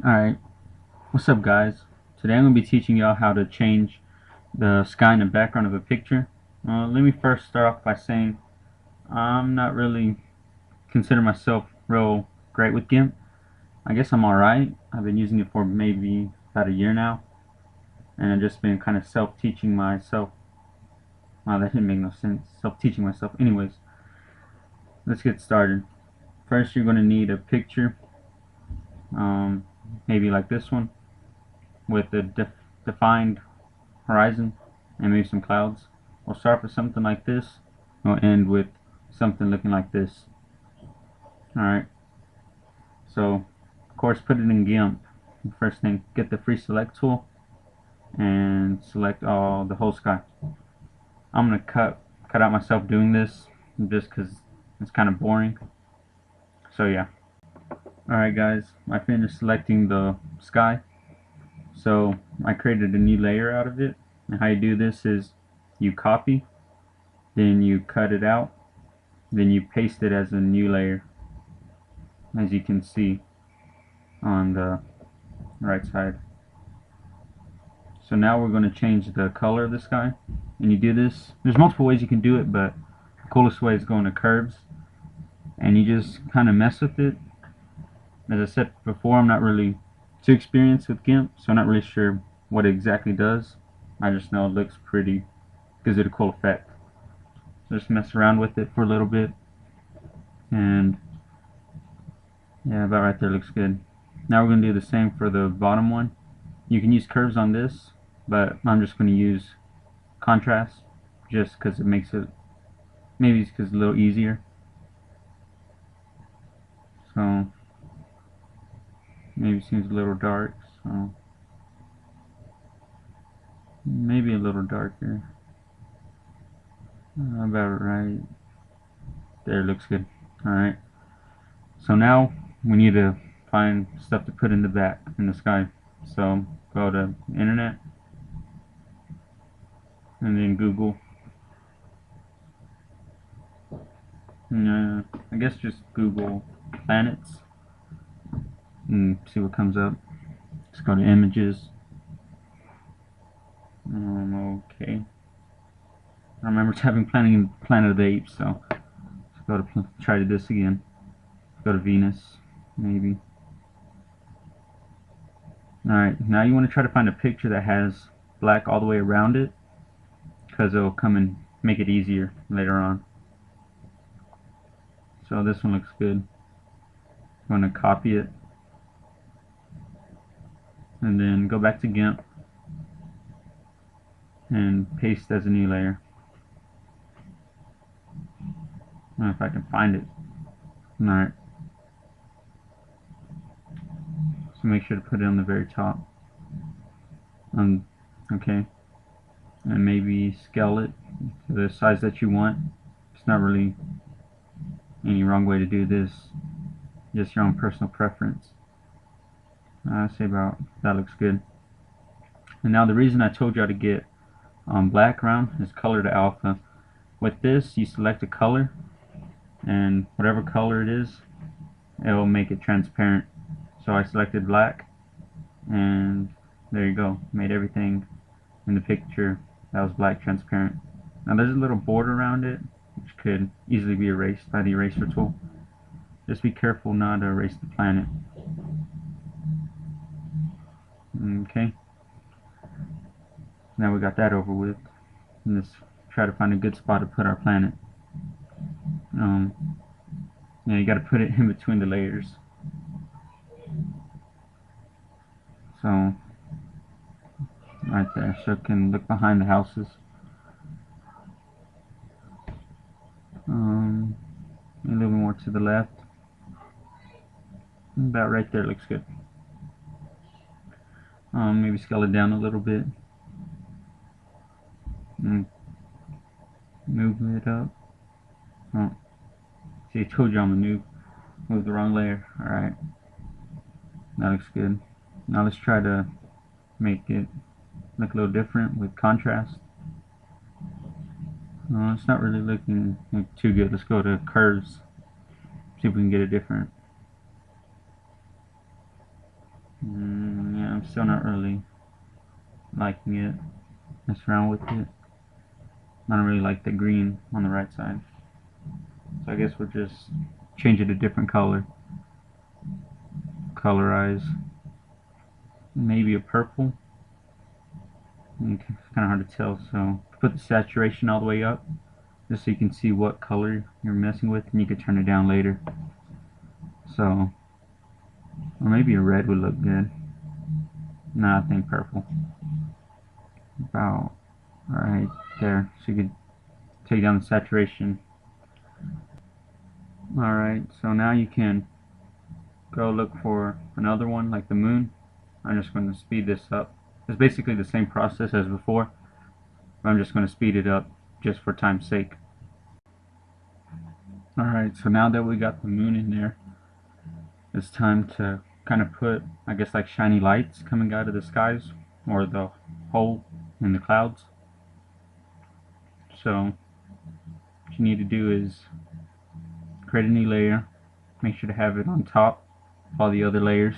Alright, what's up guys? Today I'm going to be teaching y'all how to change the sky in the background of a picture. Let me first start off by saying I'm not really consider myself real great with Gimp. I guess I'm alright. I've been using it for maybe about a year now, and I've just been kind of self-teaching myself. Wow, that didn't make no sense. Self-teaching myself. Anyways, let's get started. First you're going to need a picture, maybe like this one, with a defined horizon and maybe some clouds. We'll start with something like this. We'll end with something looking like this. Alright, so of course put it in Gimp. First thing, get the free select tool and select all the whole sky. I'm gonna cut out myself doing this just because it's kind of boring. So yeah. Alright guys, I finished selecting the sky. So I created a new layer out of it. And how you do this is you copy, then you cut it out, then you paste it as a new layer, as you can see on the right side. So now we're going to change the color of the sky, and you do this, there's multiple ways you can do it, but the coolest way is going to curves, and you just kind of mess with it. As I said before, I'm not really too experienced with Gimp, so I'm not really sure what it exactly does. I just know it looks pretty, gives it a cool effect. So just mess around with it for a little bit, and yeah, about right there looks good. Now we're going to do the same for the bottom one. You can use curves on this, but I'm just going to use contrast just because it makes it, maybe it's because it's a little easier. So maybe it seems a little dark, so maybe a little darker. About right there, looks good. Alright, so now we need to find stuff to put in the back in the sky. So go to internet and then Google. I guess just Google planets and see what comes up. Let's go to images. Okay. I remember having Planet of the Apes, so let's go to try this again. Let's go to Venus, maybe. Alright, now you want to try to find a picture that has black all the way around it, because it'll come and make it easier later on. So this one looks good. I'm going to copy it, and then go back to Gimp, and paste as a new layer. I don't know if I can find it. Alright. So make sure to put it on the very top. Okay. And maybe scale it to the size that you want. It's not really any wrong way to do this. Just your own personal preference. I say about that looks good. And now the reason I told y'all to get black around is color to alpha. With this, you select a color, and whatever color it is, it will make it transparent. So I selected black, and there you go, made everything in the picture that was black transparent. Now there's a little border around it which could easily be erased by the eraser tool. Just be careful not to erase the planet. Okay, now we got that over with. Let's try to find a good spot to put our planet. Yeah, you got to put it in between the layers. So right there, so it can look behind the houses. A little bit more to the left. About right there looks good. Maybe scale it down a little bit. Move it up. Oh, see, I told you I'm a noob. Move the wrong layer. Alright, that looks good. Now let's try to make it look a little different with contrast. It's not really looking too good. Let's go to curves. See if we can get it different. still not really liking it. Mess around with it. I don't really like the green on the right side. So I guess we'll just change it a different color. Colorize. Maybe a purple. It's kind of hard to tell, so put the saturation all the way up just so you can see what color you're messing with, and you can turn it down later. So, or maybe a red would look good. No, I think purple. About right there, so you could take down the saturation. Alright, so now you can go look for another one like the moon. I'm just going to speed this up. It's basically the same process as before, but I'm just going to speed it up just for time's sake. Alright, so now that we got the moon in there, it's time to kind of put, I guess, like shiny lights coming out of the skies or the hole in the clouds. So what you need to do is create a new layer, make sure to have it on top of all the other layers,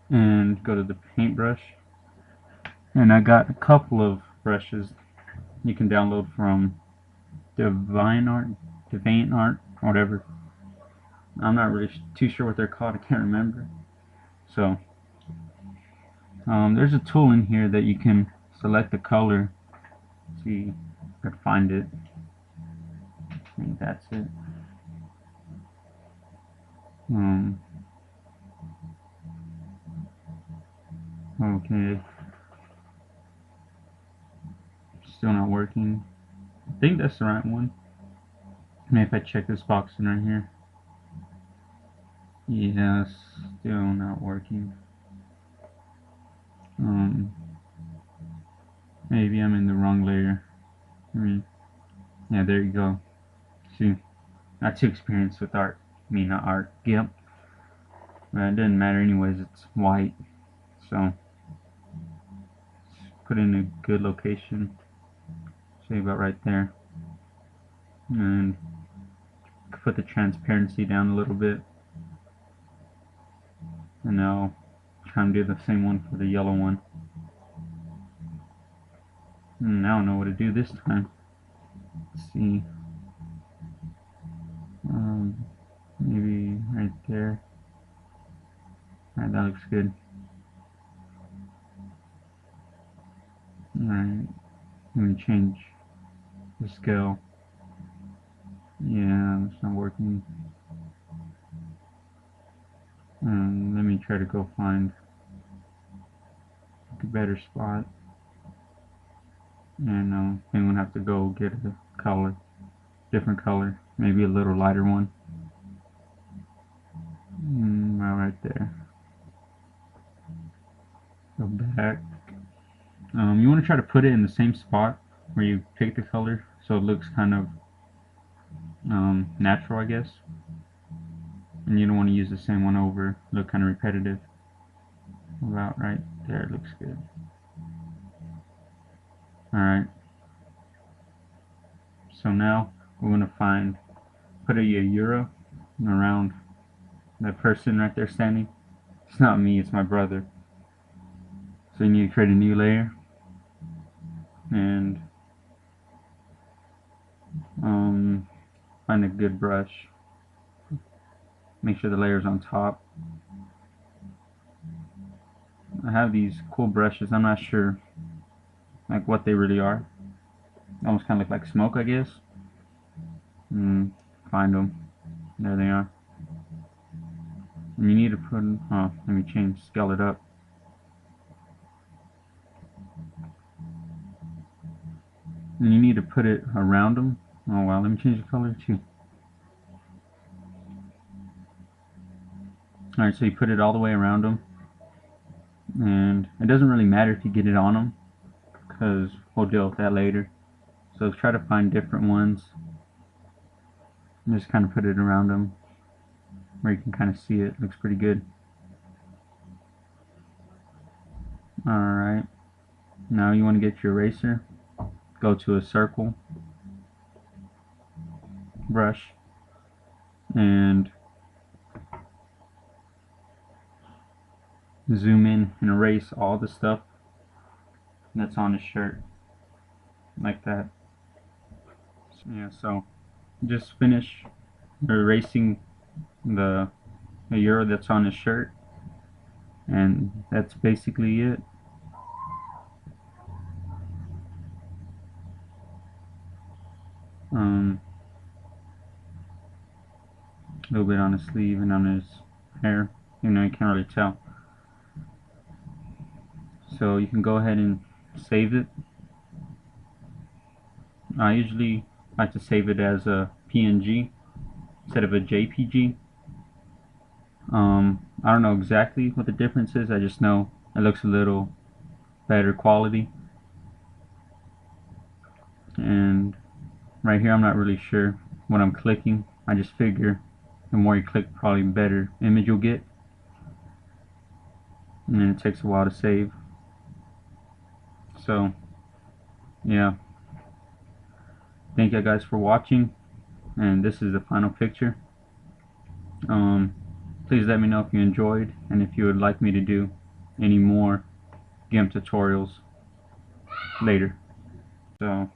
and go to the paintbrush. And I got a couple of brushes you can download from DeviantArt, whatever. I'm not really too sure what they're called, I can't remember. So there's a tool in here that you can select the color. Let's see if I can find it. I think that's it. Okay. Still not working. I think that's the right one. Maybe if I check this box in right here. Yeah, still not working. Maybe I'm in the wrong layer. Yeah, there you go. See, not too experienced with art. Not art. Gimp. But it doesn't matter anyways, it's white. So, put in a good location. Say about right there. And put the transparency down a little bit. And now try and do the same one for the yellow one. And I don't know what to do this time. Let's see. Maybe right there. Alright, that looks good. Alright, let me change the scale. Yeah, it's not working. Let me try to go find a better spot. And I'm gonna have to go get a color, different color, maybe a little lighter one. Right there. Go back. You want to try to put it in the same spot where you pick the color, so it looks kind of natural, I guess. And you don't want to use the same one over, look kind of repetitive. About right there, it looks good. Alright. So now we're going to put a euro around that person right there standing. It's not me, it's my brother. So you need to create a new layer. And find a good brush. Make sure the layer's on top. I have these cool brushes. I'm not sure like what they really are. Almost kind of look like smoke, I guess. Find them. There they are. And you need to put. Oh, let me scale it up. And you need to put it around them. Oh wow, let me change the color too. Alright, so you put it all the way around them. And it doesn't really matter if you get it on them, because we'll deal with that later. So try to find different ones. And just kind of put it around them where you can kind of see it. Looks pretty good. Alright. Now you want to get your eraser. Go to a circle. Brush. And zoom in and erase all the stuff that's on his shirt like that. Yeah, so just finish erasing the euro that's on his shirt, and that's basically it. A little bit on his sleeve and on his hair, you know, you can't really tell. So you can go ahead and save it. I usually like to save it as a PNG instead of a JPG. I don't know exactly what the difference is, I just know it looks a little better quality. And right here I'm not really sure what I'm clicking. I just figure the more you click, probably better image you'll get. And then it takes a while to save. So yeah, thank you guys for watching, and this is the final picture. Please let me know if you enjoyed, and if you would like me to do any more Gimp tutorials later. So